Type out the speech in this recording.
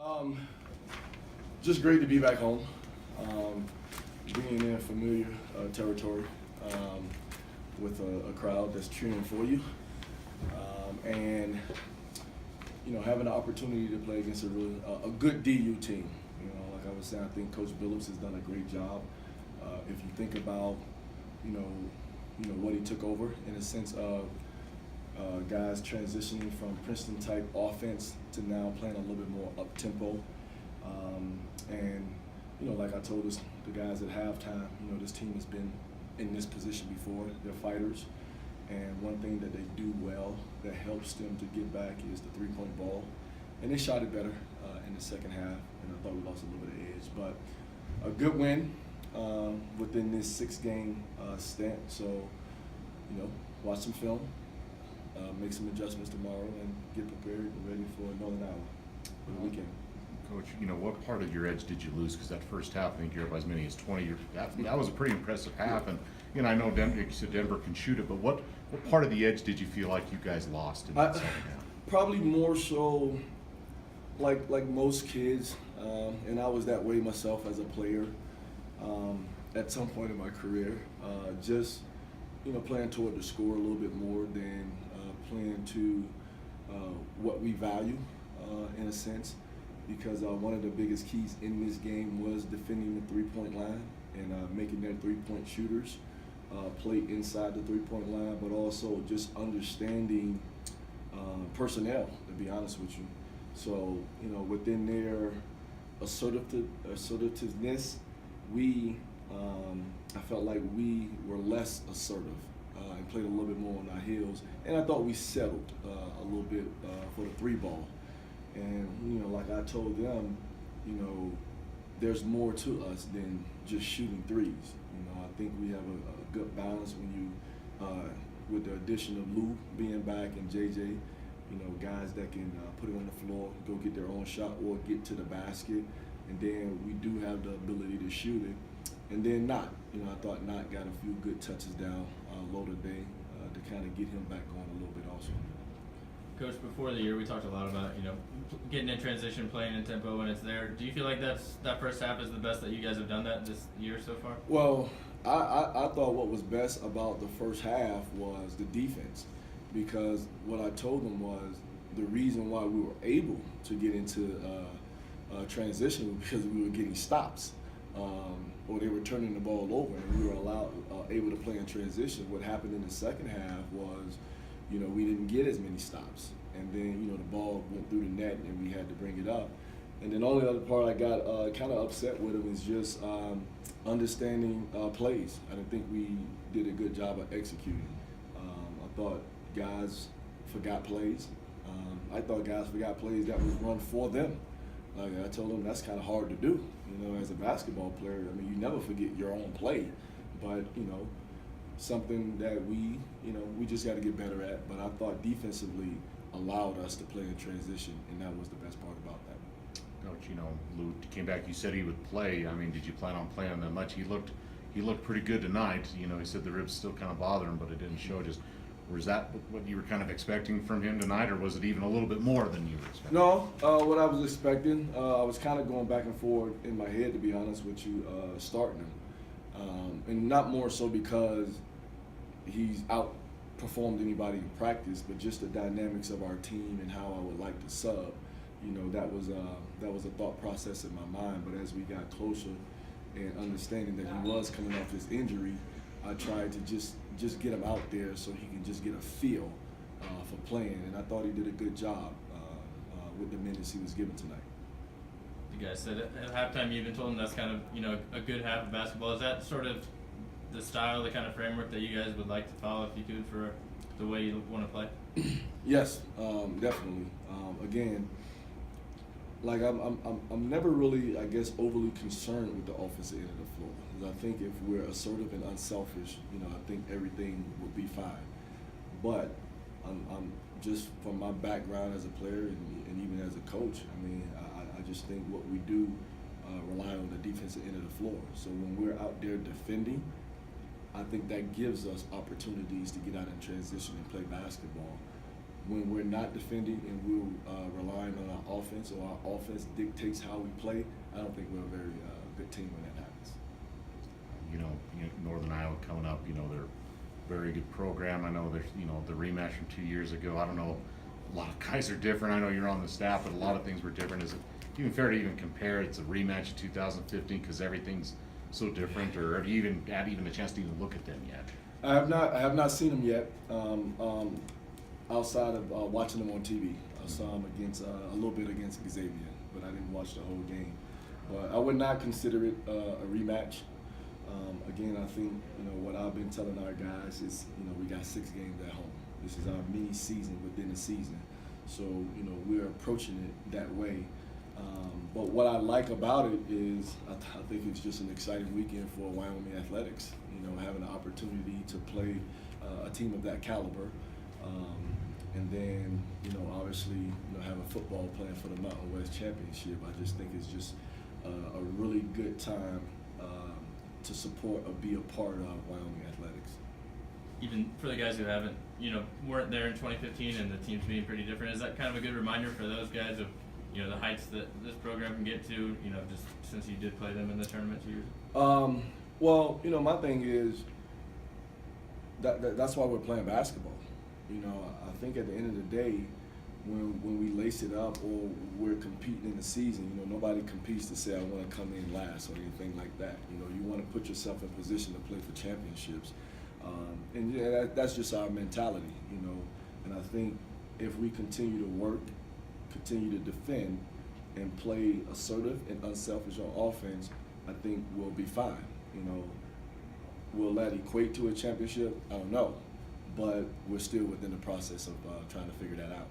Um, just great to be back home, being in familiar territory with a crowd that's cheering for you, and having the opportunity to play against a good DU team. Like I was saying, I think Coach Billups has done a great job. If you think about what he took over in a sense of guys transitioning from Princeton type offense to now playing a little bit more up tempo. And like I told us, the guys at halftime, this team has been in this position before. They're fighters. And one thing that they do well that helps them to get back is the three-point ball. And they shot it better in the second half, and I thought we lost a little bit of edge. But a good win within this 6-game stint. So, watch some film, make some adjustments tomorrow, and get prepared and ready for Northern Iowa for the weekend. Coach, what part of your edge did you lose? Because that first half, I think you're up as many as 20. That was a pretty impressive half. And I know Denver, you said Denver can shoot it, but what part of the edge did you feel like you guys lost in that second half? Probably more so like most kids, and I was that way myself as a player at some point in my career. Just playing toward the score a little bit more than playing to what we value in a sense. Because one of the biggest keys in this game was defending the three-point line and making their three-point shooters play inside the three-point line, but also just understanding personnel, to be honest with you. So, within their assertiveness, I felt like we were less assertive and played a little bit more on our heels. And I thought we settled a little bit for the three ball. And, like I told them, there's more to us than just shooting threes. I think we have a good balance when you, with the addition of Lou being back and JJ, guys that can put it on the floor, go get their own shot or get to the basket. And then we do have the ability to shoot it. And then Knott, I thought Knott got a few good touches down low today to kind of get him back going a little bit also. Coach, before the year, we talked a lot about, getting in transition, playing in tempo when it's there. Do you feel like that first half is the best that you guys have done that this year so far? Well, I thought what was best about the first half was the defense, because what I told them was the reason why we were able to get into transition was because we were getting stops, or they were turning the ball over, and we were able to play in transition. What happened in the second half was, we didn't get as many stops. And then, the ball went through the net and we had to bring it up. And then the only other part I got kind of upset with him is just understanding plays. I didn't think we did a good job of executing. I thought guys forgot plays. I thought guys forgot plays that was run for them. Like I told them, that's kind of hard to do. As a basketball player, you never forget your own play. But, something that we just got to get better at. But I thought defensively allowed us to play in transition, and that was the best part about that. Coach, Lou came back. You said he would play. Did you plan on playing that much? He looked pretty good tonight. He said the ribs still kind of bother him, but it didn't show. Was that what you were kind of expecting from him tonight, or was it even a little bit more than you were expecting? No, what I was expecting, I was kind of going back and forth in my head, to be honest with you, starting him. And not more so because he's outperformed anybody in practice, but just the dynamics of our team and how I would like to sub. That was a thought process in my mind. But as we got closer and understanding that he was coming off his injury, I tried to just get him out there so he can just get a feel for playing. And I thought he did a good job with the minutes he was given tonight. You guys said at halftime you even told him that's kind of, a good half of basketball. Is that sort of the style, the kind of framework that you guys would like to follow if you could for the way you want to play? Yes, definitely. Again, like I'm never really, I guess, overly concerned with the offensive end of the floor. Because I think if we're assertive and unselfish, I think everything will be fine. But I'm just from my background as a player and even as a coach, I just think what we do rely on the defensive end of the floor. So when we're out there defending, I think that gives us opportunities to get out in transition and play basketball. when we're not defending and we're relying on our offense, or our offense dictates how we play, I don't think we're a very good team when that happens. Northern Iowa coming up, they're a very good program. I know there's, the rematch from 2 years ago. I don't know, a lot of guys are different. I know you're on the staff, but a lot of things were different. Is it even fair to even compare it's a rematch of 2015 because everything's so different, or have you even had a chance to even look at them yet? I have not seen them yet. Outside of watching them on TV, I saw them a little bit against Xavier, but I didn't watch the whole game. But I would not consider it a rematch. Again, I think what I've been telling our guys is we got 6 games at home. This is our mini season within the season, so we're approaching it that way. But what I like about it is I think it's just an exciting weekend for Wyoming athletics. Having the opportunity to play a team of that caliber, and then obviously have a football plan for the Mountain West Championship. I just think it's just a really good time to support or be a part of Wyoming athletics. Even for the guys who weren't there in 2015 and the teams being pretty different, is that kind of a good reminder for those guys of the heights that this program can get to, just since you did play them in the tournament 2 years? Well, my thing is that's why we're playing basketball. I think at the end of the day, when we lace it up or we're competing in the season, nobody competes to say I want to come in last or anything like that. You want to put yourself in position to play for championships, and that's just our mentality. And I think if we continue to work, continue to defend, and play assertive and unselfish on offense, I think we'll be fine. Will that equate to a championship? I don't know, but we're still within the process of trying to figure that out.